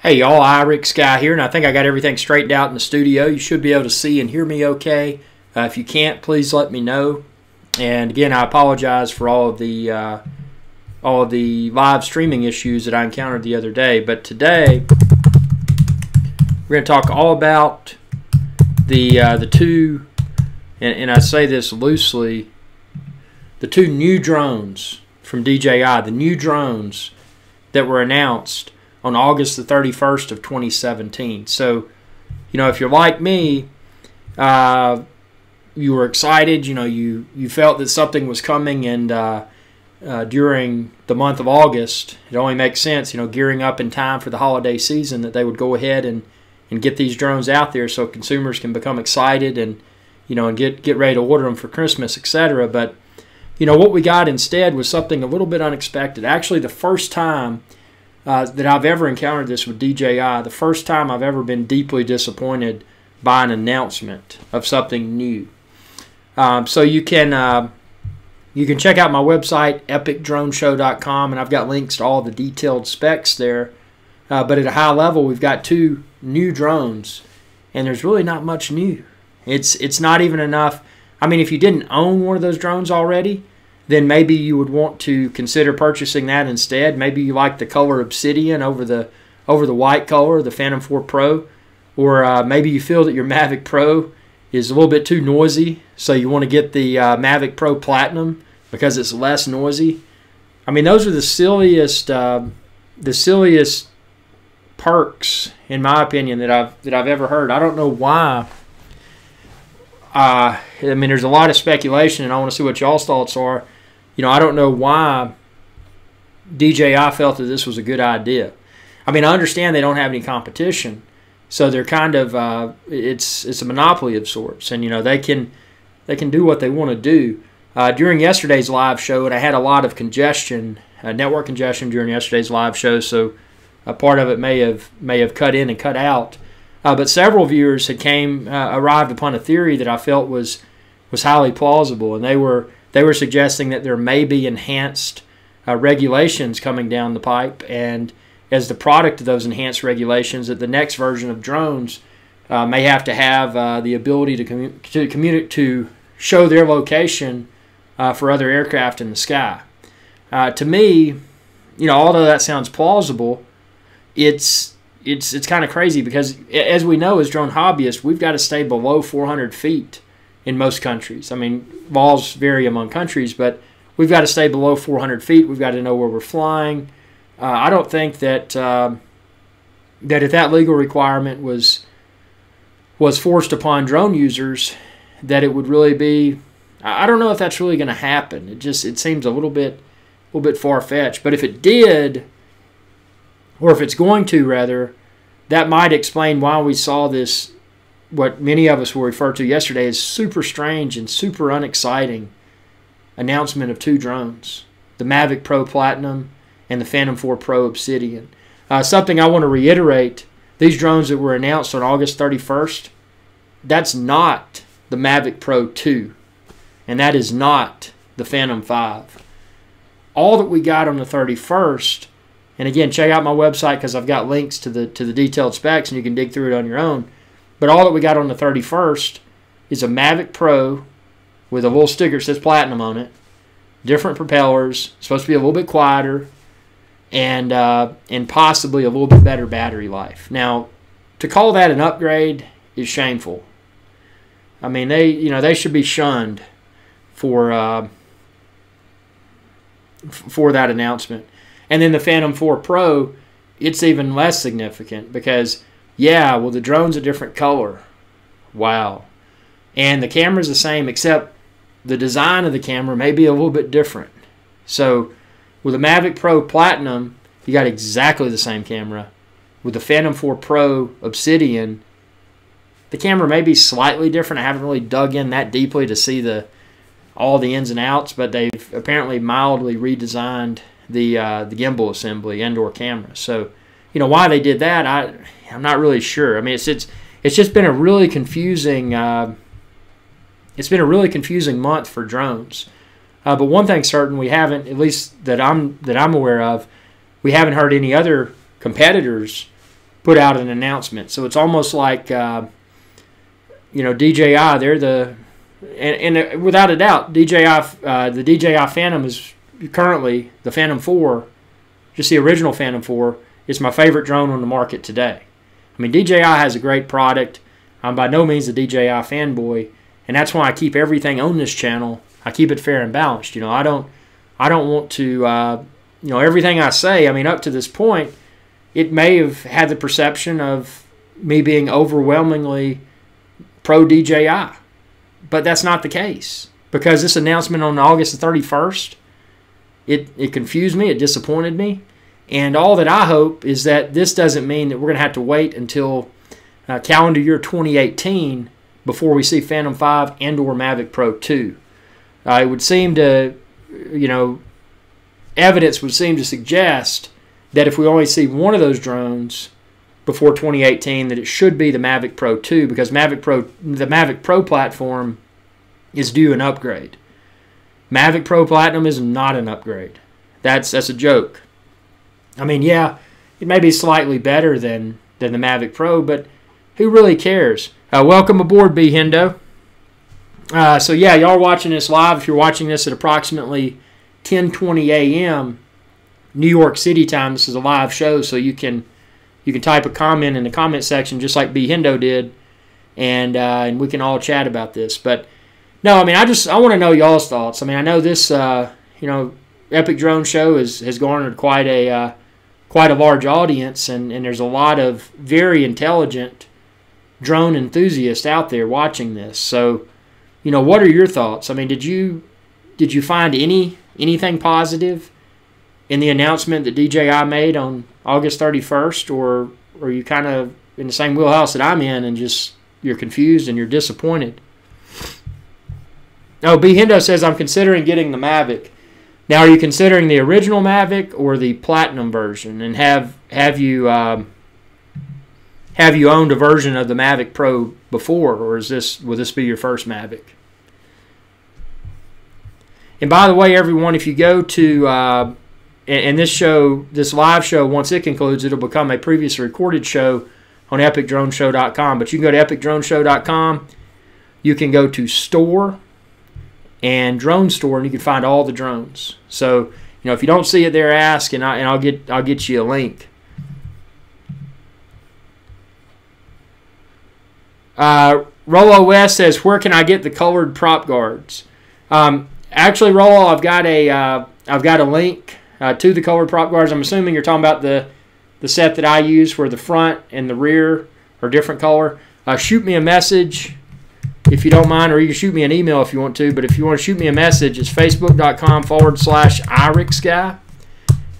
Hey y'all, IrixGuy here, and I think I got everything straightened out in the studio. You should be able to see and hear me okay. If you can't, please let me know. And again, I apologize for all of the live streaming issues that I encountered the other day. But today, we're going to talk all about the two, and I say this loosely, the two new drones from DJI, the new drones that were announced on August the 31st of 2017. So, if you're like me, you were excited, you felt that something was coming, and during the month of August, it only makes sense, gearing up in time for the holiday season, that they would go ahead and get these drones out there so consumers can become excited and, and get ready to order them for Christmas, etc. But, what we got instead was something a little bit unexpected. Actually, the first time that I've ever encountered this with DJI, the first time I've ever been deeply disappointed by an announcement of something new. So you can check out my website, epicdroneshow.com, and I've got links to all the detailed specs there. But at a high level, we've got two new drones, and there's really not much new. It's not even enough. I mean, if you didn't own one of those drones already, then maybe you would want to consider purchasing that instead. Maybe you like the color obsidian over the white color, the Phantom 4 Pro, or maybe you feel that your Mavic Pro is a little bit too noisy, so you want to get the Mavic Pro Platinum because it's less noisy. I mean, those are the silliest perks, in my opinion, that I've ever heard. I don't know why. I mean, there's a lot of speculation, and I want to see what y'all's thoughts are. I don't know why DJI felt that this was a good idea. I mean, I understand they don't have any competition, so they're kind of it's a monopoly of sorts, and they can do what they want to do. During yesterday's live show, and I had a lot of congestion, network congestion during yesterday's live show, so a part of it may have cut in and cut out. But several viewers had arrived upon a theory that I felt was highly plausible, and they were suggesting that there may be enhanced regulations coming down the pipe, and as the product of those enhanced regulations, that the next version of drones may have to have the ability to show their location for other aircraft in the sky. To me, although that sounds plausible, it's kind of crazy because, as we know as drone hobbyists, we've got to stay below 400 feet in most countries. I mean, laws vary among countries, but we've got to stay below 400 feet. We've got to know where we're flying. I don't think that if that legal requirement was forced upon drone users, that it would really be. I don't know if that's really going to happen. It seems a little bit far-fetched. But if it did, or if it's going to rather, that might explain why we saw this, what many of us will refer to yesterday as super strange and super unexciting announcement of two drones, the Mavic Pro Platinum and the Phantom 4 Pro Obsidian. Something I want to reiterate, these drones that were announced on August 31st, that's not the Mavic Pro 2, and that is not the Phantom 5. All that we got on the 31st, and again, check out my website because I've got links to the detailed specs, and you can dig through it on your own. But all that we got on the 31st is a Mavic Pro with a little sticker that says Platinum on it, different propellers, supposed to be a little bit quieter, and possibly a little bit better battery life. Now, to call that an upgrade is shameful. I mean, they should be shunned for that announcement. And then the Phantom 4 Pro, it's even less significant because, yeah, well, the drone's a different color. Wow. And the camera's the same, except the design of the camera may be a little bit different. So with the Mavic Pro Platinum, you got exactly the same camera. With the Phantom 4 Pro Obsidian, the camera may be slightly different. I haven't really dug in that deeply to see all the ins and outs, but they've apparently mildly redesigned the gimbal assembly and/or camera. So, why they did that, I'm not really sure. I mean, it's just been a really confusing. It's been a really confusing month for drones. But one thing's certain, we haven't, at least that I'm aware of, we haven't heard any other competitors put out an announcement. So it's almost like DJI. They're the and without a doubt, the DJI Phantom is currently the Phantom 4. Just the original Phantom 4 is my favorite drone on the market today. I mean, DJI has a great product. I'm by no means a DJI fanboy, and that's why I keep everything on this channel. I keep it fair and balanced. I don't want to, everything I say. I mean, up to this point, it may have had the perception of me being overwhelmingly pro DJI, but that's not the case, because this announcement on August the 31st, it confused me, it disappointed me, and all that I hope is that this doesn't mean that we're going to have to wait until calendar year 2018 before we see Phantom 5 and or Mavic Pro 2. It would seem to, evidence would seem to suggest that if we only see one of those drones before 2018, that it should be the Mavic Pro 2, because the Mavic Pro platform is due an upgrade. Mavic Pro Platinum is not an upgrade. That's a joke. I mean, yeah, it may be slightly better than the Mavic Pro, but who really cares? Welcome aboard, B Hendo. So yeah, y'all are watching this live. If you're watching this at approximately 10:20 a.m. New York City time, this is a live show, so you can type a comment in the comment section just like B Hendo did, and we can all chat about this. But no, I mean, I want to know y'all's thoughts. I mean, I know this Epic Drone Show has garnered quite a large audience, and there's a lot of very intelligent drone enthusiasts out there watching this. So, what are your thoughts? I mean, did you find anything positive in the announcement that DJI made on August 31st, or are you kind of in the same wheelhouse that I'm in and just you're confused and you're disappointed? Oh, B Hendo says, I'm considering getting the Mavic. Now, are you considering the original Mavic or the Platinum version? And have you owned a version of the Mavic Pro before, or will this be your first Mavic? And by the way, everyone, if you go to and this live show, once it concludes, it'll become a previously recorded show on epicdroneshow.com. But you can go to epicdroneshow.com. You can go to Store and Drone Store, and you can find all the drones. So, if you don't see it there, ask, and I'll get you a link. Rollo West says, where can I get the colored prop guards? Actually, Rollo, I've got a link to the colored prop guards. I'm assuming you're talking about the set that I use, where the front and the rear are different color. Shoot me a message if you don't mind, or you can shoot me an email if you want to. But if you want to shoot me a message, it's facebook.com/IrixGuy,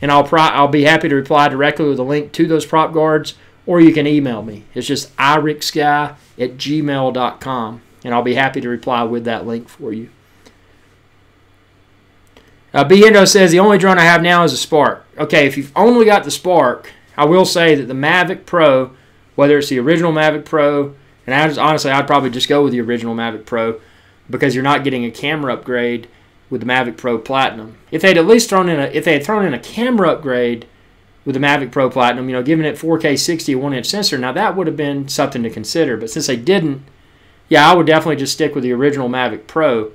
and I'll be happy to reply directly with a link to those prop guards, or you can email me. It's just IrixGuy@gmail.com, and I'll be happy to reply with that link for you. B Hendo says, the only drone I have now is a Spark. Okay, if you've only got the Spark, I will say that the Mavic Pro, whether it's the original Mavic Pro, and honestly, I'd probably just go with the original Mavic Pro, because you're not getting a camera upgrade with the Mavic Pro Platinum. If they'd at least thrown in a camera upgrade with the Mavic Pro Platinum, giving it 4K 60 1-inch sensor, now that would have been something to consider. But since they didn't, yeah, I would definitely just stick with the original Mavic Pro.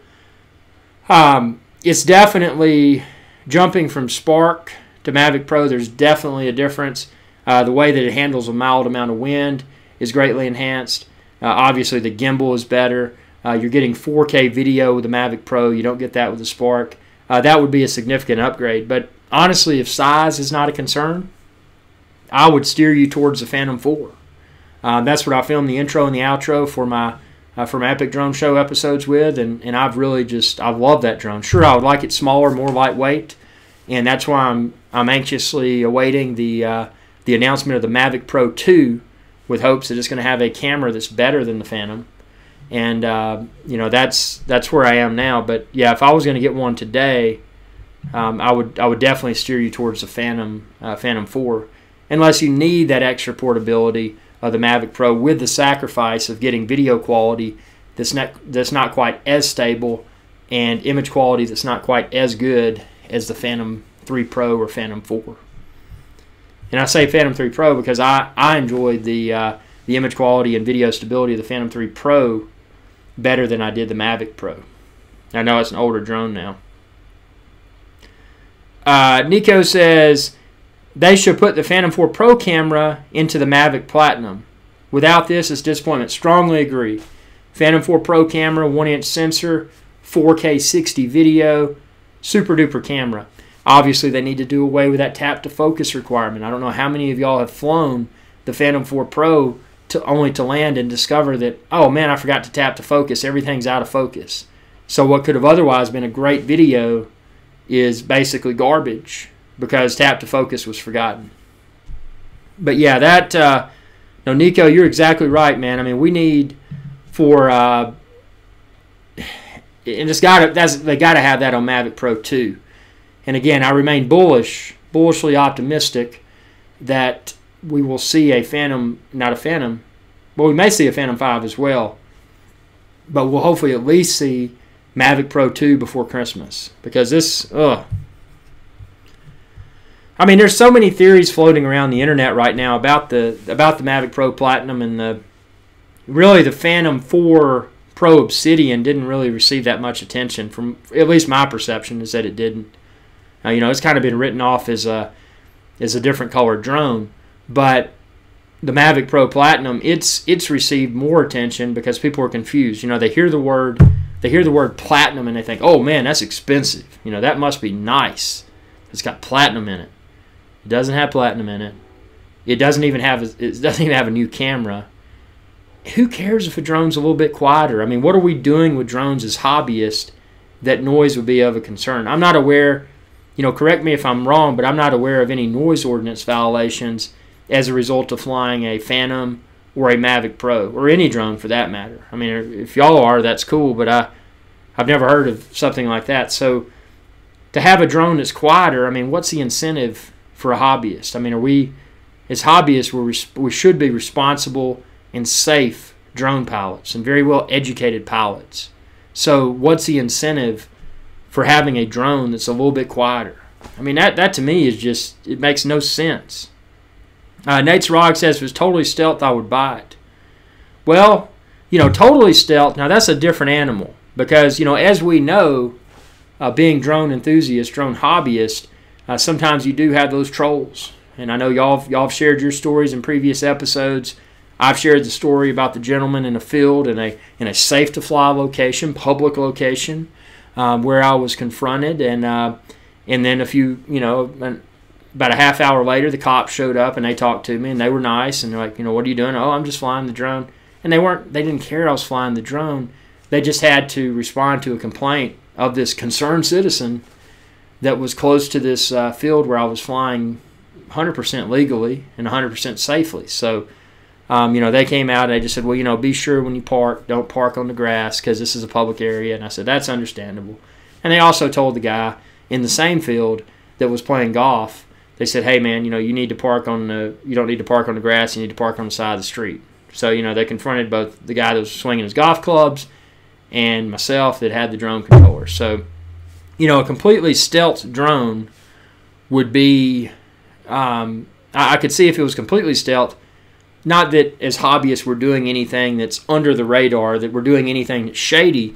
It's definitely jumping from Spark to Mavic Pro. There's definitely a difference. The way that it handles a mild amount of wind is greatly enhanced. Obviously, the gimbal is better. You're getting 4K video with the Mavic Pro. You don't get that with the Spark. That would be a significant upgrade. But honestly, if size is not a concern, I would steer you towards the Phantom 4. That's what I filmed the intro and the outro for my Epic Drone Show episodes with, and I've loved that drone. Sure, I would like it smaller, more lightweight, and that's why I'm anxiously awaiting the announcement of the Mavic Pro 2, with hopes that it's going to have a camera that's better than the Phantom. And that's where I am now. But yeah, if I was going to get one today, I would definitely steer you towards the Phantom 4, unless you need that extra portability of the Mavic Pro with the sacrifice of getting video quality that's not quite as stable, and image quality that's not quite as good as the Phantom 3 Pro or Phantom 4. And I say Phantom 3 Pro because I enjoyed the image quality and video stability of the Phantom 3 Pro better than I did the Mavic Pro. I know it's an older drone now. Nico says they should put the Phantom 4 Pro camera into the Mavic Platinum. Without this, it's disappointment. Strongly agree. Phantom 4 Pro camera, 1-inch sensor, 4K 60 video, super duper camera. Obviously, they need to do away with that tap to focus requirement. I don't know how many of y'all have flown the Phantom 4 Pro only to land and discover that, oh man, I forgot to tap to focus. Everything's out of focus. So what could have otherwise been a great video is basically garbage because tap to focus was forgotten. But yeah, that no, Nico, you're exactly right, man. I mean, we need for and they got to have that on Mavic Pro 2. And again, I remain bullishly optimistic that we will see a Phantom, not a Phantom, but we may see a Phantom 5 as well. But we'll hopefully at least see Mavic Pro 2 before Christmas. Because this, I mean, there's so many theories floating around the internet right now about the Mavic Pro Platinum, and really the Phantom 4 Pro Obsidian didn't really receive that much attention. From at least my perception is that it didn't. You know, it's kind of been written off as a different colored drone, but the Mavic Pro Platinum, it's received more attention because people are confused. You know, they hear the word platinum and they think, oh man, that's expensive. You know, that must be nice. It's got platinum in it. It doesn't have platinum in it. It doesn't even have a new camera. Who cares if a drone's a little bit quieter? I mean, what are we doing with drones as hobbyists that noise would be of a concern? I'm not aware. You know, correct me if I'm wrong, but I'm not aware of any noise ordinance violations as a result of flying a Phantom or a Mavic Pro, or any drone for that matter. I mean, if y'all are, that's cool, but I've never heard of something like that. So to have a drone that's quieter, I mean, what's the incentive for a hobbyist? I mean, as hobbyists, we should be responsible and safe drone pilots and very well educated pilots. So what's the incentive for having a drone that's a little bit quieter? I mean, that to me is just, it makes no sense. Nate's Rog says, if it was totally stealth, I would buy it. Well, you know, totally stealth, now that's a different animal. Because, you know, as we know, being drone enthusiasts, drone hobbyists, sometimes you do have those trolls. And I know y'all have shared your stories in previous episodes. I've shared the story about the gentleman in a field in a safe-to-fly location, public location, where I was confronted, and then about a half hour later, the cops showed up and they talked to me and they were nice and they're like, you know, what are you doing? Oh, I'm just flying the drone. And they didn't care I was flying the drone. They just had to respond to a complaint of this concerned citizen that was close to this field where I was flying 100% legally and 100% safely. So, you know, they came out and they just said, well, you know, be sure when you park, don't park on the grass because this is a public area. And I said, that's understandable. And they also told the guy in the same field that was playing golf, they said, hey man, you know, you don't need to park on the grass, you need to park on the side of the street. So, you know, they confronted both the guy that was swinging his golf clubs and myself that had the drone controller. So, you know, a completely stealth drone would be, I could see if it was completely stealth, not that as hobbyists we're doing anything that's under the radar, that we're doing anything that's shady,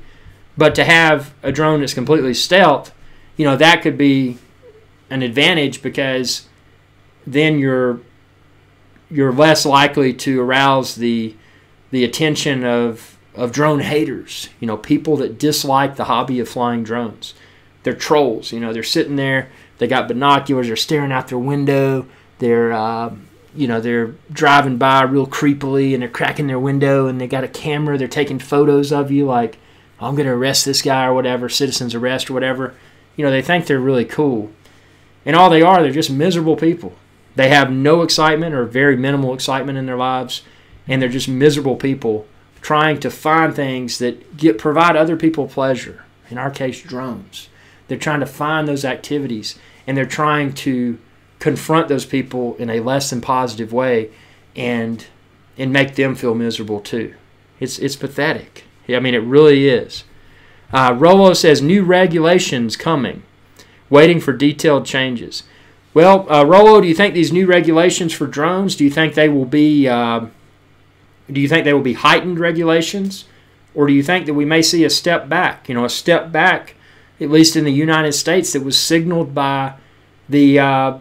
but to have a drone that's completely stealth, you know, that could be an advantage because then you're less likely to arouse the attention of drone haters, you know, people that dislike the hobby of flying drones. They're trolls, you know, they're sitting there, they got binoculars, they're staring out their window, they're driving by real creepily and they're cracking their window and they got a camera, they're taking photos of you like, oh, I'm going to arrest this guy or whatever, citizen's arrest or whatever. You know, they think they're really cool. And all they are, they're just miserable people. They have no excitement or very minimal excitement in their lives, and they're just miserable people trying to find things that provide other people pleasure. In our case, drones. They're trying to find those activities, and they're trying to confront those people in a less than positive way and make them feel miserable too. It's pathetic. I mean, it really is. Rolo says, new regulations coming. Waiting for detailed changes. Well, Rollo, do you think these new regulations for drones? Do you think they will be? Heightened regulations, or do you think that we may see a step back? A step back, at least in the United States, that was signaled by the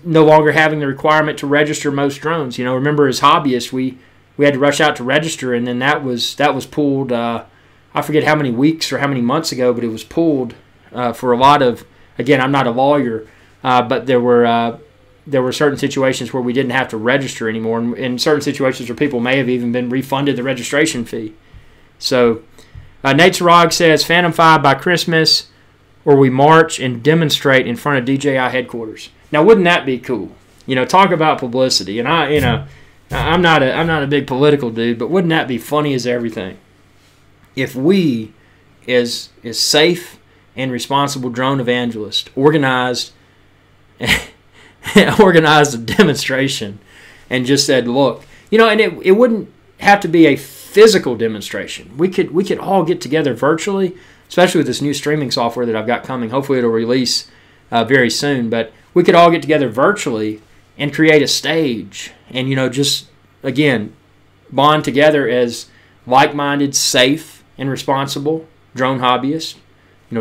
no longer having the requirement to register most drones. Remember, as hobbyists, we had to rush out to register, and then that was pulled. I forget how many weeks or how many months ago, but it was pulled for a lot of. Again, I'm not a lawyer, but there were certain situations where we didn't have to register anymore, and in certain situations where people may have even been refunded the registration fee. So, Nate Sarog says, Phantom 5 by Christmas, or we march and demonstrate in front of DJI headquarters. Now, wouldn't that be cool? Talk about publicity. And I'm not a big political dude, but wouldn't that be funny as everything? If we, as safe and responsible drone evangelists, organized a demonstration and just said, look, and it wouldn't have to be a physical demonstration. We could all get together virtually, especially with this new streaming software that I've got coming. Hopefully it'll release very soon, but we could all get together virtually and create a stage and, just, again, bond together as like-minded, safe, and responsible drone hobbyists,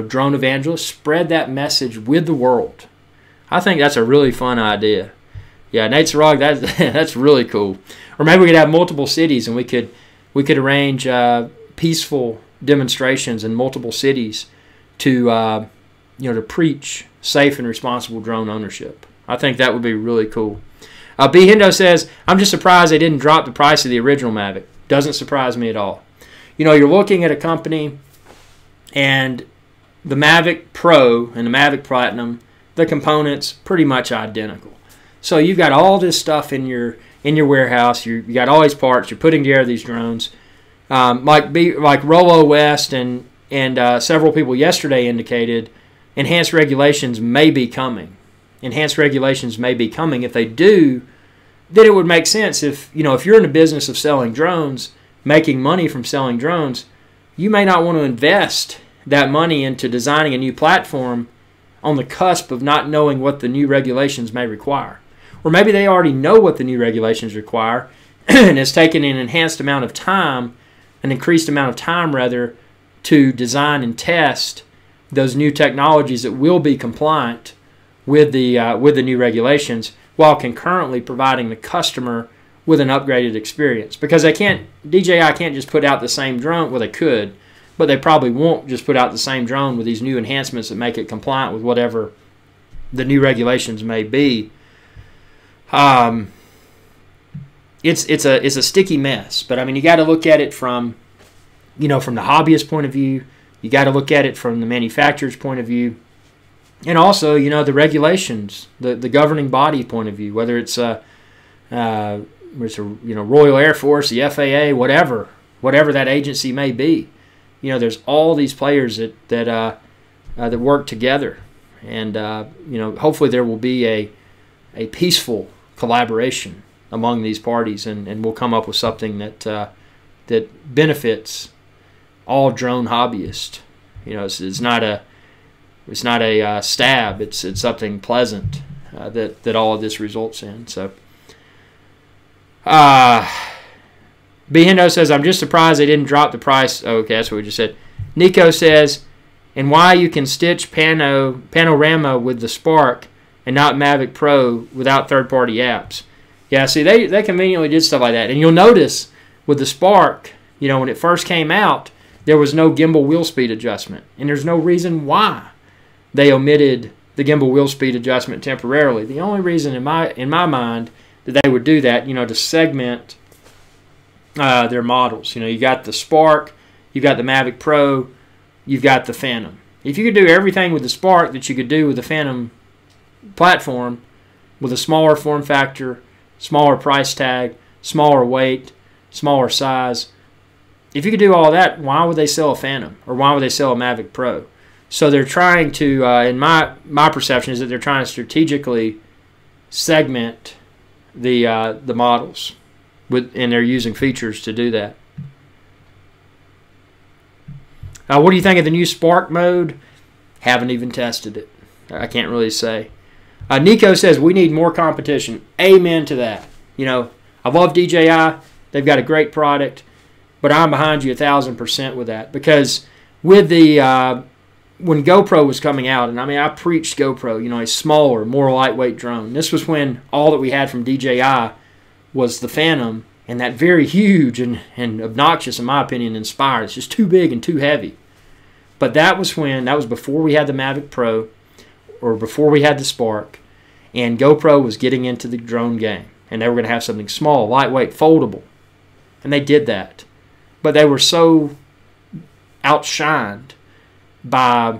drone evangelists, spread that message with the world. I think that's a really fun idea. Yeah, Nate Sarog, that's really cool. Or maybe we could have multiple cities, and we could arrange peaceful demonstrations in multiple cities to to preach safe and responsible drone ownership. I think that would be really cool. B. Hindo says, I'm just surprised they didn't drop the price of the original Mavic. Doesn't surprise me at all. You're looking at a company, and the Mavic Pro and the Mavic Platinum, the components pretty much identical. So you've got all this stuff in your warehouse. You got all these parts. You're putting together these drones. Like Rollo West and several people yesterday indicated, enhanced regulations may be coming. Enhanced regulations may be coming. If they do, then it would make sense. If you're in the business of selling drones, making money from selling drones, you may not want to invest that money into designing a new platform on the cusp of not knowing what the new regulations may require. Or maybe they already know what the new regulations require and it's taken an increased amount of time rather, to design and test those new technologies that will be compliant with the new regulations, while concurrently providing the customer with an upgraded experience. Because DJI can't just put out the same drone. Well, they could, but they probably won't just put out the same drone with these new enhancements that make it compliant with whatever the new regulations may be. It's a sticky mess. But I mean, you got to look at it from the hobbyist point of view. You got to look at it from the manufacturer's point of view, and also the regulations, the governing body point of view, whether it's Royal Air Force, the FAA, whatever that agency may be. There's all these players that work together, and hopefully there will be a peaceful collaboration among these parties, and we'll come up with something that benefits all drone hobbyists. It's not a stab. It's something pleasant that all of this results in. So. Behendo says, I'm just surprised they didn't drop the price. Oh, okay, that's what we just said. Nico says, and why you can stitch Panorama with the Spark and not Mavic Pro without third-party apps. Yeah, see, they conveniently did stuff like that. And you'll notice with the Spark, when it first came out, there was no gimbal wheel speed adjustment. And there's no reason why they omitted the gimbal wheel speed adjustment temporarily. The only reason in my mind that they would do that, to segment their models. You got the Spark, you've got the Mavic Pro, you've got the Phantom. If you could do everything with the Spark that you could do with the Phantom platform, with a smaller form factor, smaller price tag, smaller weight, smaller size, if you could do all that, why would they sell a Phantom? Or why would they sell a Mavic Pro? So they're trying to, in my perception, is that they're trying to strategically segment the models, and they're using features to do that. What do you think of the new Spark mode? Haven't even tested it. I can't really say. Nico says we need more competition. Amen to that. You know, I love DJI. They've got a great product, but I'm behind you 1,000% with that, because with the when GoPro was coming out, and I mean I preached GoPro, you know, a smaller, more lightweight drone. This was when all that we had from DJI was the Phantom, and that very huge and obnoxious, in my opinion, Inspire. It's just too big and too heavy. But that was before we had the Mavic Pro, or before we had the Spark, and GoPro was getting into the drone game, and they were going to have something small, lightweight, foldable, and they did that. But they were so outshined by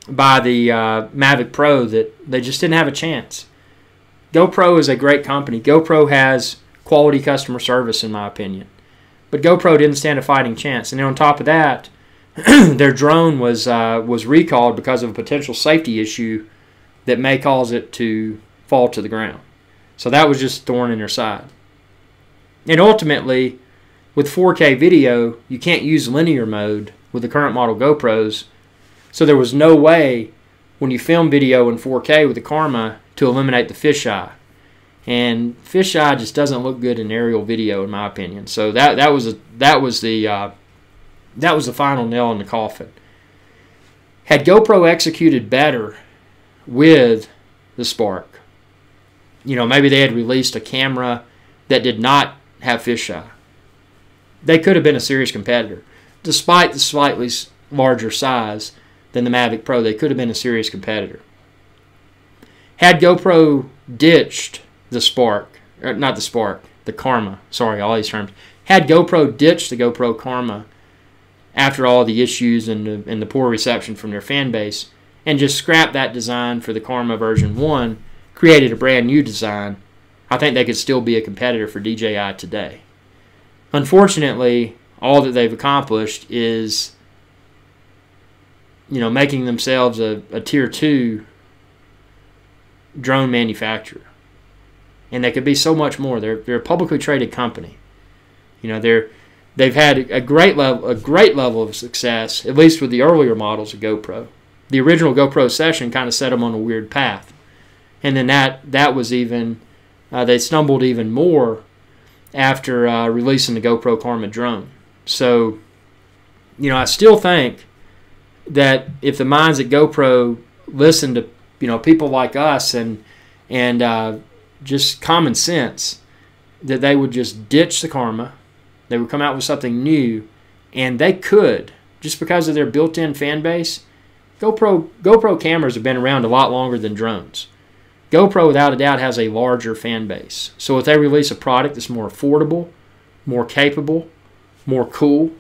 the Mavic Pro that they just didn't have a chance. GoPro is a great company. GoPro has quality customer service, in my opinion. But GoPro didn't stand a fighting chance. And then on top of that, their drone was recalled because of a potential safety issue that may cause it to fall to the ground. So that was just a thorn in their side. And ultimately, with 4K video, you can't use linear mode with the current model GoPros. So there was no way when you film video in 4K with the Karma to eliminate the fisheye. And fisheye just doesn't look good in aerial video, in my opinion. So that was the final nail in the coffin. Had GoPro executed better with the Spark, you know, maybe they had released a camera that did not have fisheye, they could have been a serious competitor. Despite the slightly larger size than the Mavic Pro, they could have been a serious competitor. Had GoPro ditched the Spark, or not the Spark, the Karma, sorry, all these terms. Had GoPro ditched the GoPro Karma after all the issues and the poor reception from their fan base, and just scrapped that design for the Karma version 1, created a brand new design, I think they could still be a competitor for DJI today. Unfortunately, all that they've accomplished is, you know, making themselves a tier 2 drone manufacturer. And they could be so much more. They're a publicly traded company. You know, they've had a great level of success, at least with the earlier models of GoPro. The original GoPro Session kind of set them on a weird path. And then that was even, they stumbled even more after releasing the GoPro Karma drone. So, you know, I still think that if the minds at GoPro listen to, you know, people like us and just common sense, that they would just ditch the Karma, they would come out with something new, and they could, just because of their built-in fan base. GoPro cameras have been around a lot longer than drones. GoPro, without a doubt, has a larger fan base. So if they release a product that's more affordable, more capable, more cool,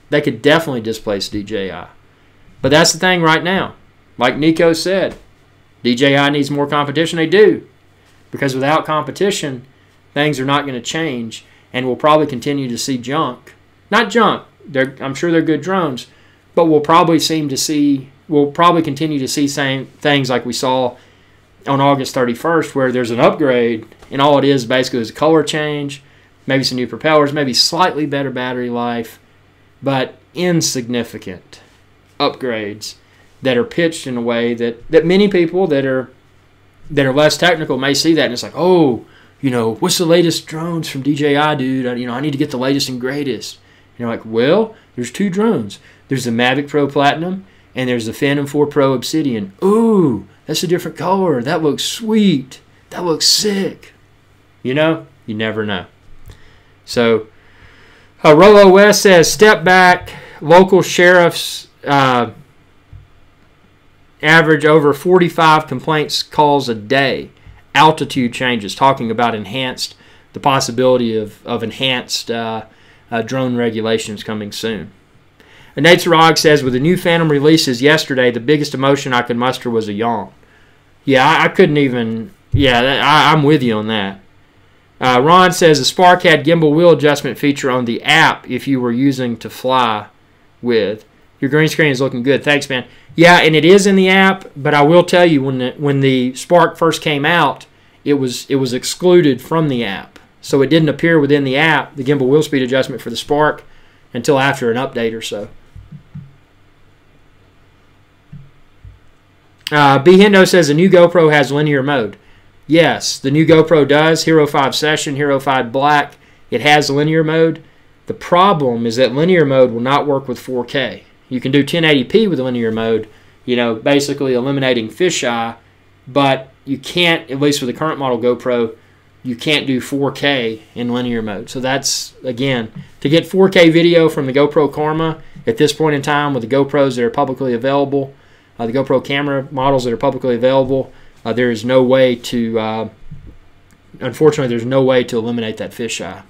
they could definitely displace DJI. But that's the thing right now. Like Nico said, DJI needs more competition. They do. Because without competition, things are not going to change, and we'll probably continue to see junk. Not junk. I'm sure they're good drones, but we'll probably continue to see same things like we saw on August 31st, where there's an upgrade, and all it is basically is a color change, maybe some new propellers, maybe slightly better battery life, but insignificant upgrades that are pitched in a way that many people that are less technical may see that, and it's like, oh, you know, what's the latest drones from DJI, dude? You know, I need to get the latest and greatest. And you're like, well, there's two drones. There's the Mavic Pro Platinum, and there's the Phantom 4 Pro Obsidian. Ooh, that's a different color. That looks sweet. That looks sick. You know, you never know. So, Rolo West says, step back. Local sheriffs average over 45 complaints calls a day. Altitude changes, talking about the possibility of enhanced drone regulations coming soon. And Nate Sarog says, with the new Phantom releases yesterday, the biggest emotion I could muster was a yawn. Yeah, I couldn't even, I'm with you on that. Ron says, the Spark had gimbal wheel adjustment feature on the app if you were using to fly with. Your green screen is looking good. Thanks, man. Yeah, and it is in the app, but I will tell you, when the Spark first came out, it was excluded from the app. So it didn't appear within the app, the gimbal wheel speed adjustment for the Spark, until after an update or so. B Hendo says the new GoPro has linear mode. Yes, the new GoPro does. Hero 5 Session, Hero 5 Black, it has linear mode. The problem is that linear mode will not work with 4K. You can do 1080p with linear mode, you know, basically eliminating fisheye, but you can't, at least with the current model GoPro, you can't do 4K in linear mode. So that's, again, to get 4K video from the GoPro Karma at this point in time with the GoPros that are publicly available, the GoPro camera models that are publicly available, there is no way to, unfortunately, there's no way to eliminate that fisheye.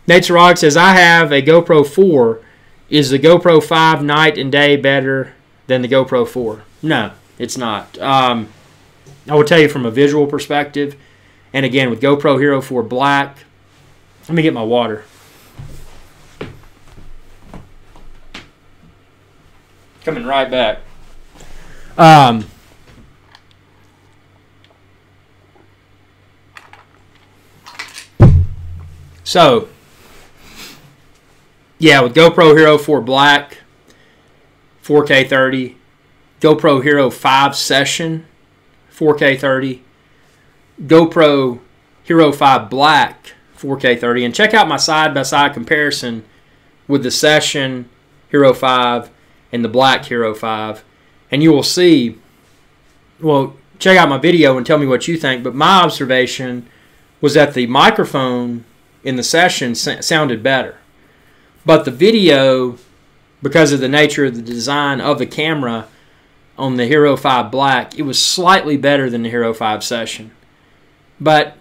Nate Sarog says, I have a GoPro 4. Is the GoPro 5 night and day better than the GoPro 4? No, it's not. I will tell you from a visual perspective, and again, with GoPro Hero 4 Black, let me get my water. Coming right back. So, yeah, with GoPro Hero 4 Black, 4K 30, GoPro Hero 5 Session, 4K 30, GoPro Hero 5 Black, 4K 30, and check out my side-by-side comparison with the Session Hero 5 and the Black Hero 5, and you will see, well, check out my video and tell me what you think, but my observation was that the microphone in the Session sounded better. But the video, because of the nature of the design of the camera on the Hero 5 Black, it was slightly better than the Hero 5 Session. But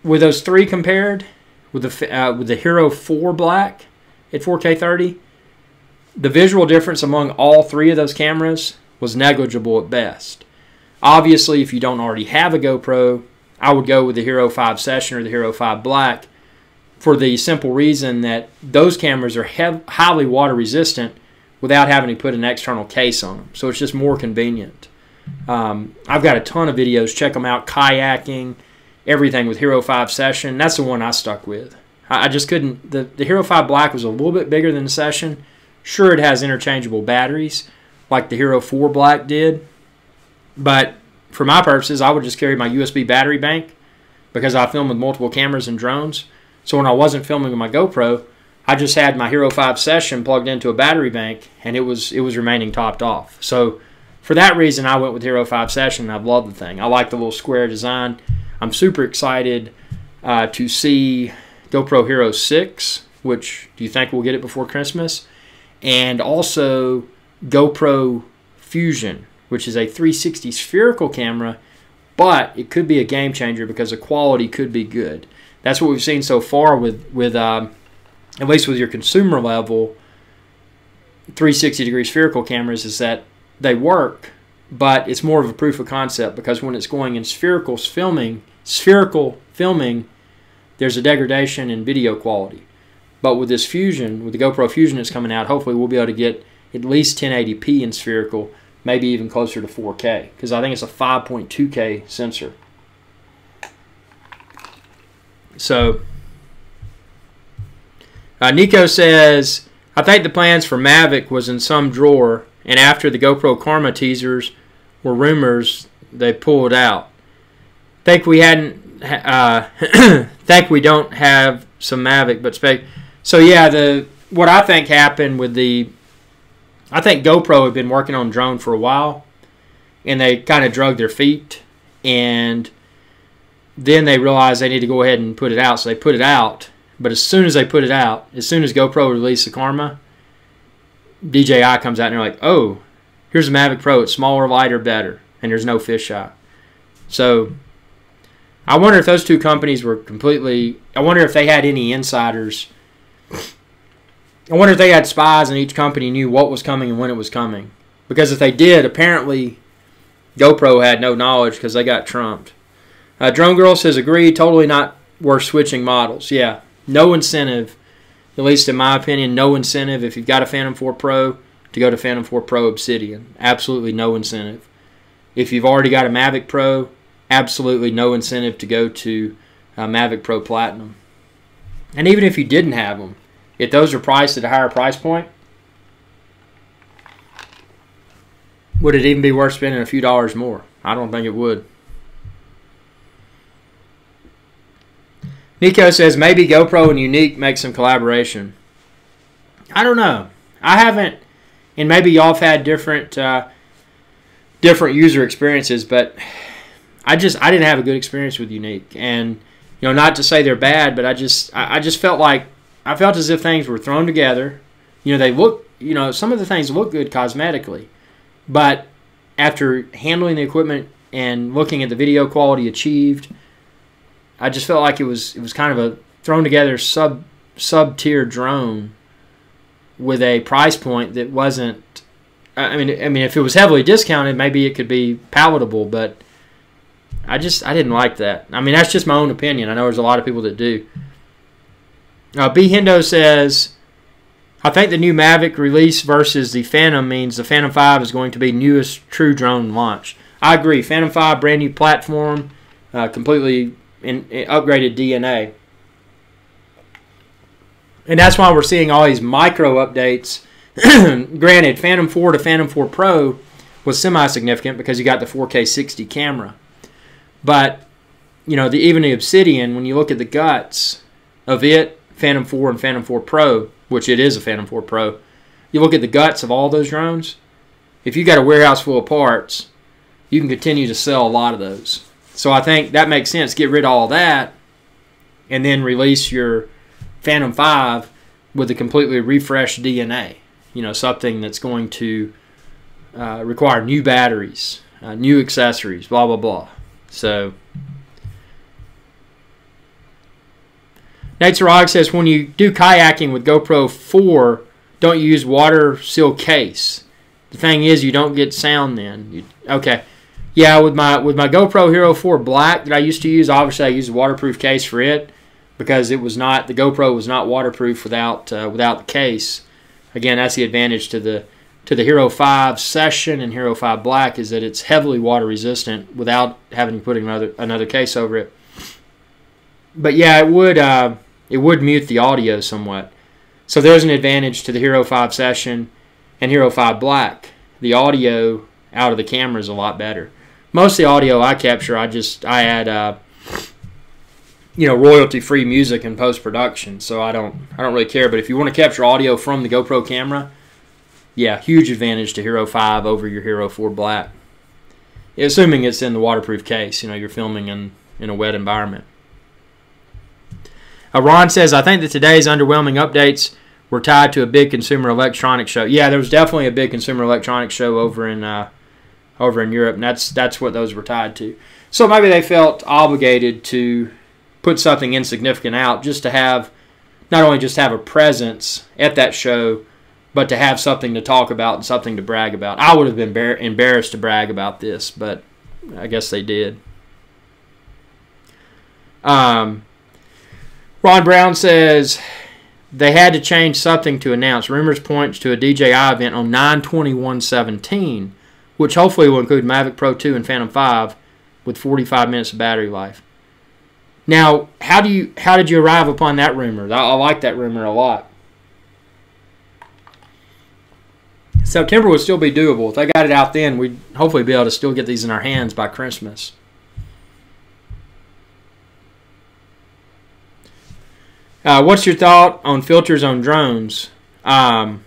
with those three compared, with the Hero 4 Black at 4K 30, the visual difference among all three of those cameras was negligible at best. Obviously, if you don't already have a GoPro, I would go with the Hero 5 Session or the Hero 5 Black, for the simple reason that those cameras are highly water resistant without having to put an external case on them. So it's just more convenient. I've got a ton of videos. Check them out. Kayaking, everything with Hero 5 Session. That's the one I stuck with. I just couldn't. The Hero 5 Black was a little bit bigger than the Session. Sure, it has interchangeable batteries like the Hero 4 Black did. But for my purposes, I would just carry my USB battery bank because I film with multiple cameras and drones. So when I wasn't filming with my GoPro, I just had my Hero 5 Session plugged into a battery bank, and it was remaining topped off. So for that reason, I went with Hero 5 Session, and I've loved the thing. I like the little square design. I'm super excited to see GoPro Hero 6, which do you think we'll get it before Christmas? And also GoPro Fusion, which is a 360 spherical camera, but it could be a game changer because the quality could be good. That's what we've seen so far with at least with your consumer level 360-degree spherical cameras, is that they work, but it's more of a proof of concept because when it's going in spherical filming, there's a degradation in video quality. But with this Fusion, with the GoPro Fusion that's coming out, hopefully we'll be able to get at least 1080p in spherical, maybe even closer to 4K, because I think it's a 5.2K sensor. So, Nico says, I think the plans for Mavic was in some drawer, and after the GoPro Karma teasers were rumors, they pulled out. Think we don't have some Mavic, but so yeah, what I think happened with I think GoPro had been working on drone for a while, and they kind of drug their feet, and then they realized they need to go ahead and put it out, so they put it out. But as soon as they put it out, as soon as GoPro released the Karma, DJI comes out and they're like, oh, here's a Mavic Pro. It's smaller, lighter, better, and there's no fisheye. So I wonder if those two companies were completely, I wonder if they had any insiders. I wonder if they had spies and each company knew what was coming and when it was coming. Because if they did, apparently GoPro had no knowledge because they got trumped. Drone Girl says, agree, totally not worth switching models. Yeah, no incentive, at least in my opinion, no incentive if you've got a Phantom 4 Pro to go to Phantom 4 Pro Obsidian. Absolutely no incentive. If you've already got a Mavic Pro, absolutely no incentive to go to Mavic Pro Platinum. And even if you didn't have them, if those are priced at a higher price point, Would it even be worth spending a few dollars more? I don't think it would. Nico says maybe GoPro and Unique make some collaboration. I don't know. I haven't, and maybe y'all have had different user experiences, but I didn't have a good experience with Unique. And not to say they're bad, but I just felt like I felt as if things were thrown together. They look, some of the things look good cosmetically, but after handling the equipment and looking at the video quality achieved, I just felt like it was kind of a thrown together sub-tier drone with a price point that wasn't. I mean, if it was heavily discounted, maybe it could be palatable, but I didn't like that. I mean, that's just my own opinion. I know there's a lot of people that do. B Hendo says, I think the new Mavic release versus the Phantom means the Phantom 5 is going to be newest true drone launch. I agree. Phantom 5, brand new platform, completely upgraded DNA. And that's why we're seeing all these micro updates. Granted, Phantom 4 to Phantom 4 Pro was semi-significant because you got the 4K 60 camera. But, even the Obsidian, when you look at the guts of it, Phantom 4 and Phantom 4 Pro, which it is a Phantom 4 Pro, you look at the guts of all those drones, if you got a warehouse full of parts, you can continue to sell a lot of those. So I think that makes sense. Get rid of all that and then release your Phantom 5 with a completely refreshed DNA. Something that's going to require new batteries, new accessories, blah, blah, blah. So, Nate Sarog says, when you do kayaking with GoPro 4, don't you use water seal case? The thing is, you don't get sound then. Okay. Yeah, with my GoPro Hero 4 Black that I used to use, obviously I used a waterproof case for it because the GoPro was not waterproof without the case. Again, that's the advantage to the Hero 5 Session and Hero 5 Black is that it's heavily water resistant without having to put another case over it. But yeah, it would mute the audio somewhat. So there's an advantage to the Hero 5 Session and Hero 5 Black. The audio out of the camera is a lot better. Most of the audio I capture, I add royalty-free music in post-production, so I don't really care. But if you want to capture audio from the GoPro camera, yeah, huge advantage to Hero 5 over your Hero 4 Black. Assuming it's in the waterproof case, you're filming in a wet environment. Ron says, I think that today's underwhelming updates were tied to a big consumer electronics show. Yeah, there was definitely a big consumer electronics show over in Europe, and that's what those were tied to. So maybe they felt obligated to put something insignificant out just to have, not only just have a presence at that show, but to have something to talk about and something to brag about. I would have been embarrassed to brag about this, but I guess they did. Ron Brown says they had to change something to announce. Rumors point to a DJI event on 9/21/17, which hopefully will include Mavic Pro 2 and Phantom 5 with 45 minutes of battery life. Now, how did you arrive upon that rumor? I like that rumor a lot. September would still be doable. If they got it out then, we'd hopefully be able to still get these in our hands by Christmas. What's your thought on filters on drones? Well,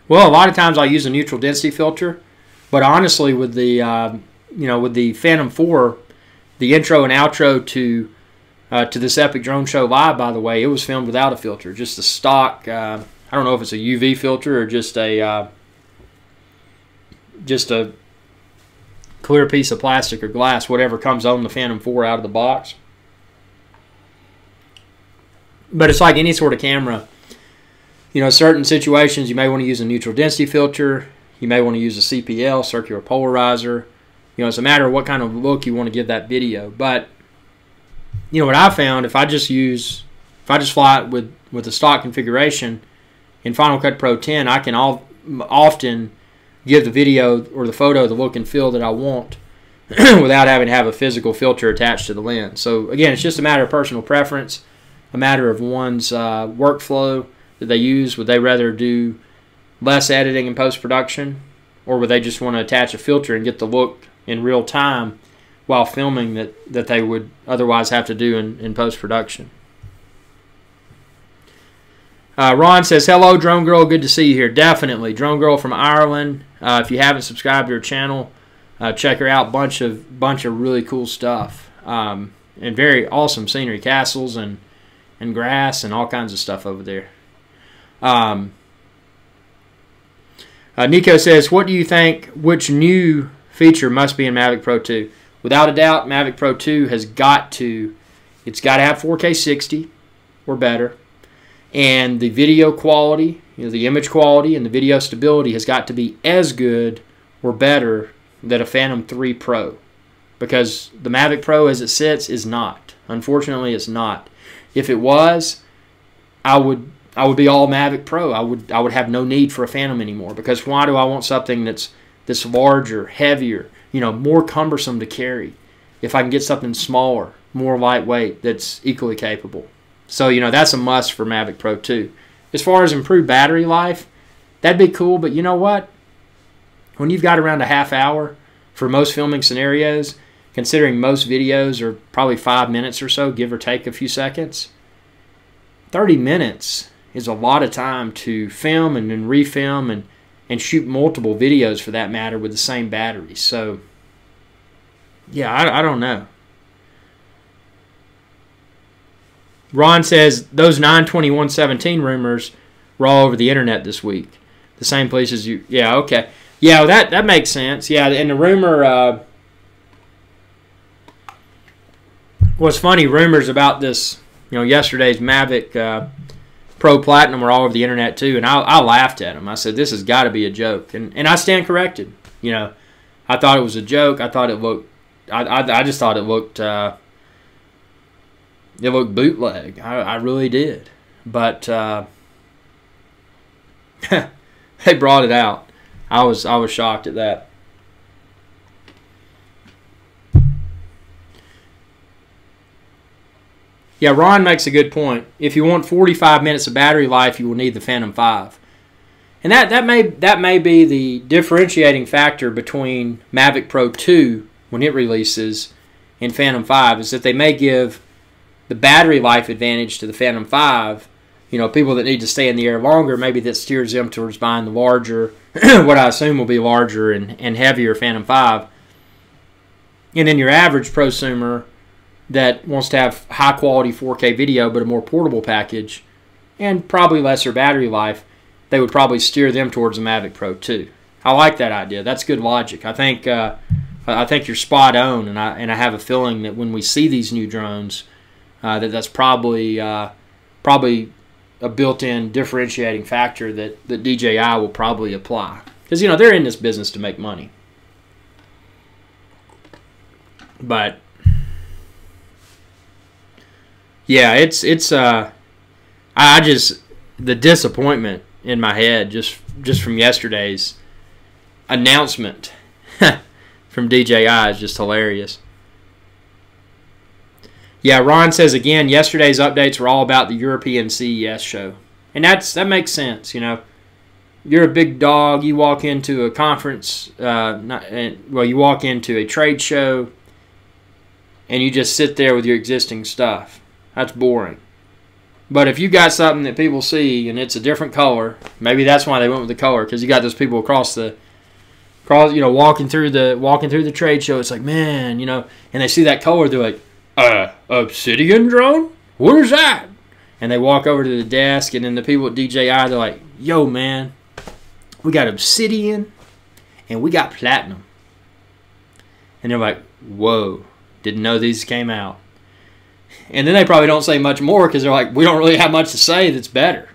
a lot of times I use a neutral density filter, but honestly, with the Phantom 4, the intro and outro to this Epic Drone Show Live, by the way, it was filmed without a filter, just a stock. I don't know if it's a UV filter or just a clear piece of plastic or glass, whatever comes on the Phantom 4 out of the box. But it's like any sort of camera. Certain situations you may want to use a neutral density filter. You may want to use a CPL, circular polarizer. It's a matter of what kind of look you want to give that video. But what I found, if I just fly it with the stock configuration in Final Cut Pro 10, I can often give the video or the photo the look and feel that I want without having to have a physical filter attached to the lens. So again, it's just a matter of personal preference, a matter of one's workflow that they use. Would they rather do less editing in post-production or would they just want to attach a filter and get the look in real time while filming that they would otherwise have to do in post-production? Ron says, hello, Drone Girl. Good to see you here. Definitely. Drone Girl from Ireland. If you haven't subscribed to her channel, check her out. Bunch of really cool stuff. And very awesome scenery. Castles and grass and all kinds of stuff over there. Nico says, what do you think, which new feature must be in Mavic Pro 2? Without a doubt, Mavic Pro 2 has got to have 4K 60 or better. And the video quality, the image quality and the video stability has got to be as good or better than a Phantom 3 Pro. Because the Mavic Pro as it sits is not. Unfortunately, it's not. If it was, I would be all Mavic Pro. I would have no need for a Phantom anymore. Because why do I want something that's larger, heavier, more cumbersome to carry? If I can get something smaller, more lightweight, that's equally capable. So, that's a must for Mavic Pro 2. As far as improved battery life, that'd be cool, but you know what? When you've got around a half hour for most filming scenarios, considering most videos are probably 5 minutes or so, give or take a few seconds, 30 minutes is a lot of time to film and then refilm and shoot multiple videos for that matter with the same battery. So, yeah, I don't know. Ron says those 9/21/17 rumors were all over the internet this week. The same places you... Yeah, okay. Yeah, well, that makes sense. Yeah, and the rumor... what's funny, rumors about this, yesterday's Mavic Pro Platinum were all over the internet too, and I laughed at them. I said, this has got to be a joke. And I stand corrected. I thought it was a joke. I thought it looked... I just thought it looked... it looked bootleg. I really did. But they brought it out. I was shocked at that. Yeah, Ron makes a good point. If you want 45 minutes of battery life, you will need the Phantom 5. And that may be the differentiating factor between Mavic Pro 2 when it releases and Phantom 5 is that they may give the battery life advantage to the Phantom 5. People that need to stay in the air longer, maybe that steers them towards buying the larger, what I assume will be larger and heavier Phantom 5. And then your average prosumer that wants to have high-quality 4K video but a more portable package and probably lesser battery life, they would probably steer them towards the Mavic Pro 2. I like that idea. That's good logic. I think you're spot on, and I have a feeling that when we see these new drones, that's probably a built-in differentiating factor that DJI will probably apply. Because, they're in this business to make money. But, yeah, it's the disappointment in my head just from yesterday's announcement from DJI is just hilarious. Yeah, Ron says again, yesterday's updates were all about the European CES show. And that makes sense, You're a big dog, you walk into a conference, you walk into a trade show, and you just sit there with your existing stuff. That's boring. But if you got something that people see and it's a different color, maybe that's why they went with the color, because you got those people walking through the trade show. It's like, man, and they see that color, they're like, obsidian drone? What is that? And they walk over to the desk, and then the people at DJI, they're like, yo, man, we got obsidian and we got platinum. And they're like, whoa, didn't know these came out. And then they probably don't say much more because they're like, we don't really have much to say that's better.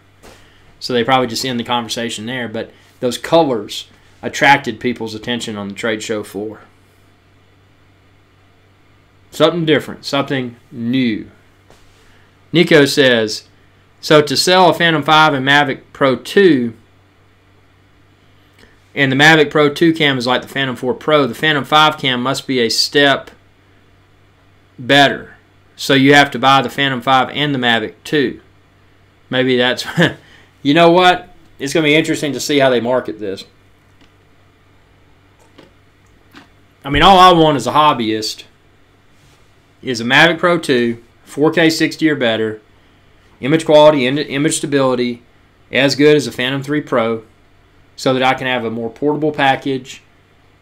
So they probably just end the conversation there. But those colors attracted people's attention on the trade show floor. Something different, something new. Nico says, so to sell a Phantom 5 and Mavic Pro 2, and the Mavic Pro 2 cam is like the Phantom 4 Pro, the Phantom 5 cam must be a step better. So you have to buy the Phantom 5 and the Mavic 2. Maybe that's... You know what? It's going to be interesting to see how they market this. I mean, all I want as a hobbyist is a Mavic Pro 2, 4K 60 or better, image quality, image stability, as good as a Phantom 3 Pro, so that I can have a more portable package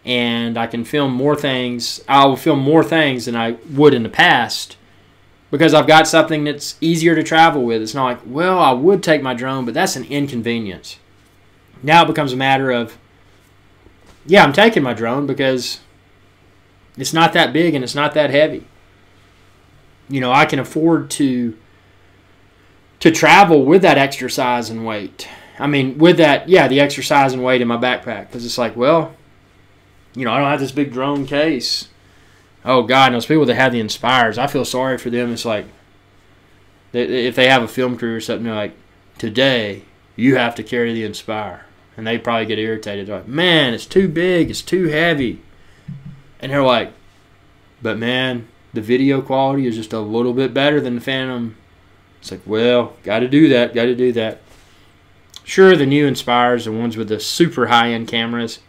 and I can film more things. I will film more things than I would in the past because I've got something that's easier to travel with. It's not like, well, I would take my drone, but that's an inconvenience. Now it becomes a matter of, yeah, I'm taking my drone because it's not that big and it's not that heavy. You know, I can afford to travel with that extra size and weight. I mean, with that, yeah, the extra size and weight in my backpack. Because it's like, well, you know, I don't have this big drone case. Oh, God, those people that have the Inspires, I feel sorry for them. It's like, if they have a film crew or something, they're like, today, you have to carry the Inspire. And they probably get irritated. They're like, man, it's too big, it's too heavy. And they're like, but man, the video quality is just a little bit better than the Phantom. It's like, well, got to do that, got to do that. Sure, the new Inspires, the ones with the super high-end cameras.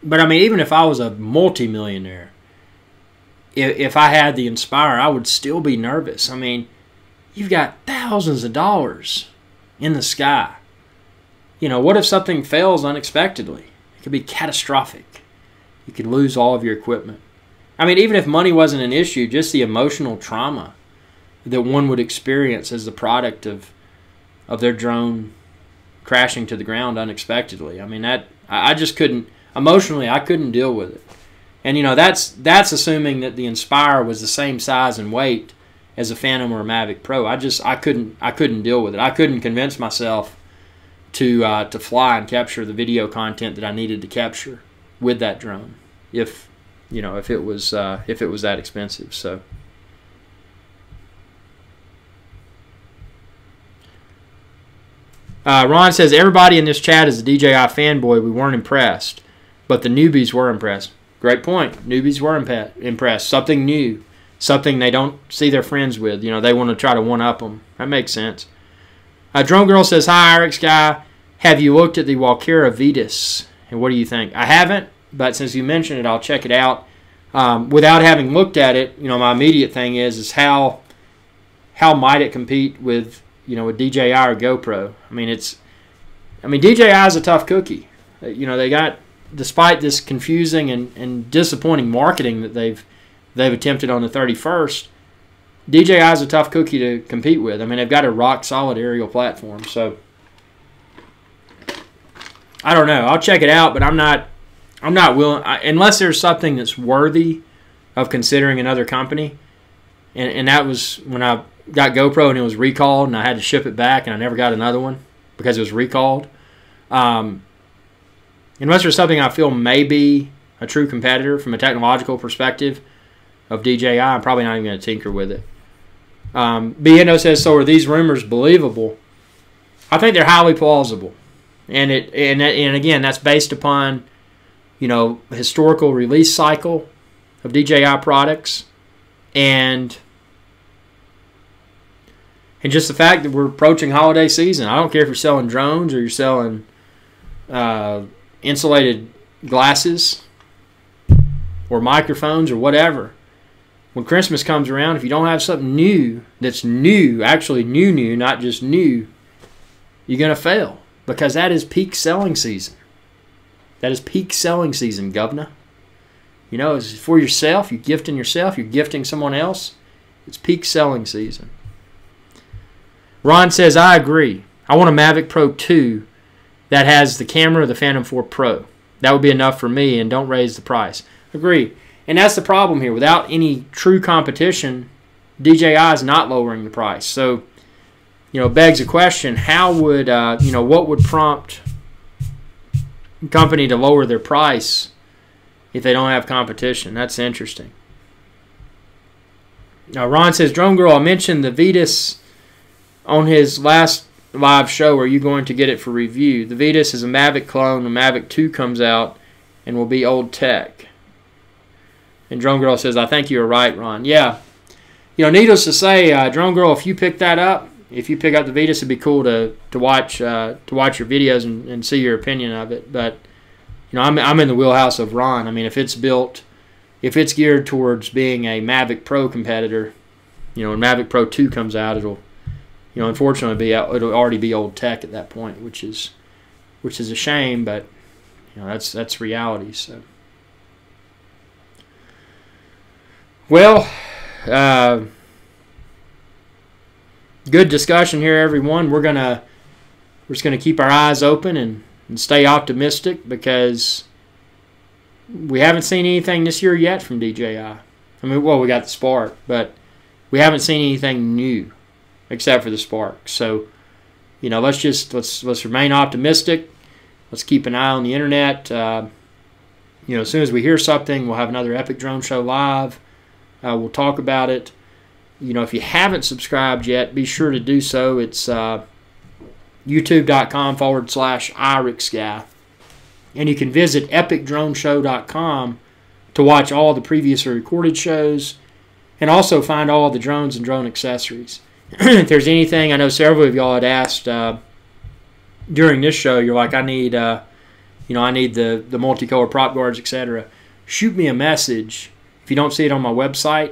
But, I mean, even if I was a multi-millionaire, if I had the Inspire, I would still be nervous. I mean, you've got thousands of dollars in the sky. You know, what if something fails unexpectedly? It could be catastrophic. You could lose all of your equipment. I mean, even if money wasn't an issue, just the emotional trauma that one would experience as the product of their drone crashing to the ground unexpectedly. I mean, that I just couldn't, emotionally, I couldn't deal with it. And, you know, that's assuming that the Inspire was the same size and weight as a Phantom or a Mavic Pro. I couldn't deal with it. I couldn't convince myself to fly and capture the video content that I needed to capture with that drone, if it was that expensive. So. Ron says, everybody in this chat is a DJI fanboy. We weren't impressed, but the newbies were impressed. Great point. Newbies were impressed. Something new. Something they don't see their friends with. You know, they want to try to one-up them. That makes sense. Drone Girl says, hi, IrixGuy. Have you looked at the Walkera Vetus? And what do you think? I haven't, but since you mentioned it, I'll check it out. Without having looked at it, you know, my immediate thing is how might it compete with, you know, a DJI or GoPro? I mean, DJI is a tough cookie. You know, they got, despite this confusing and disappointing marketing that they've attempted on the 31st, DJI is a tough cookie to compete with. I mean, they've got a rock solid aerial platform. So I don't know. I'll check it out, but I'm not willing, unless there's something that's worthy of considering another company. And that was when I got GoPro and it was recalled and I had to ship it back and I never got another one because it was recalled. Unless there's something I feel may be a true competitor from a technological perspective of DJI, I'm probably not even going to tinker with it. Biendo says, so are these rumors believable? I think they're highly plausible. And again, that's based upon, you know, historical release cycle of DJI products and just the fact that we're approaching holiday season. I don't care if you're selling drones or you're selling insulated glasses or microphones or whatever. When Christmas comes around, if you don't have something new that's new, actually new, not just new, you're going to fail because that is peak selling season. That is peak selling season, governor. You know, it's for yourself. You're gifting yourself. You're gifting someone else. It's peak selling season. Ron says, I agree. I want a Mavic Pro 2 that has the camera of the Phantom 4 Pro. That would be enough for me, and don't raise the price. Agree. And that's the problem here. Without any true competition, DJI is not lowering the price. So, you know, it begs a question, how would, what would prompt a company to lower their price if they don't have competition? That's interesting. Now, Ron says, Drone Girl, I mentioned the Vetus on his last live show. Are you going to get it for review? The Vetus is a Mavic clone. The Mavic 2 comes out and will be old tech. And Drone Girl says, I think you're right, Ron. Yeah. You know, needless to say, Drone Girl, if you pick that up, if you pick up the Vetus, it'd be cool to watch your videos and see your opinion of it. But, I'm in the wheelhouse of Ron. I mean, if it's geared towards being a Mavic Pro competitor, when Mavic Pro 2 comes out, it'll unfortunately it'll already be old tech at that point, which is a shame, but that's reality. So, well, good discussion here, everyone. We're just gonna keep our eyes open and stay optimistic, because we haven't seen anything this year yet from DJI. I mean, well, we got the Spark, but we haven't seen anything new except for the Spark. So, let's remain optimistic. Let's keep an eye on the internet. As soon as we hear something, we'll have another Epic Drone Show live. We'll talk about it. If you haven't subscribed yet, be sure to do so. It's youtube.com/IrixGuy. And you can visit epicdroneshow.com to watch all the previously recorded shows and also find all the drones and drone accessories. If there's anything, I know several of y'all had asked during this show, you're like, I need the multicolor prop guards, etc. Shoot me a message. If you don't see it on my website,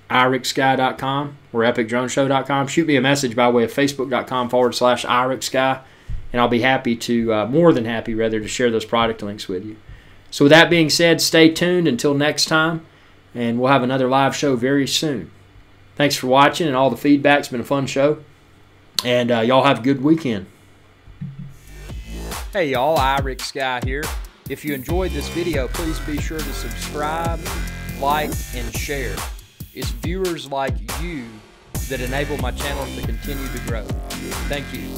IrixGuy.com or epicdroneshow.com, shoot me a message by way of facebook.com/IrixGuy, and I'll be happy to, more than happy rather, to share those product links with you. So with that being said, stay tuned until next time, and we'll have another live show very soon. Thanks for watching and all the feedback. It's been a fun show, and y'all have a good weekend. Hey y'all, IrixGuy here. If you enjoyed this video, please be sure to subscribe, like, and share. It's viewers like you that enable my channel to continue to grow. Thank you.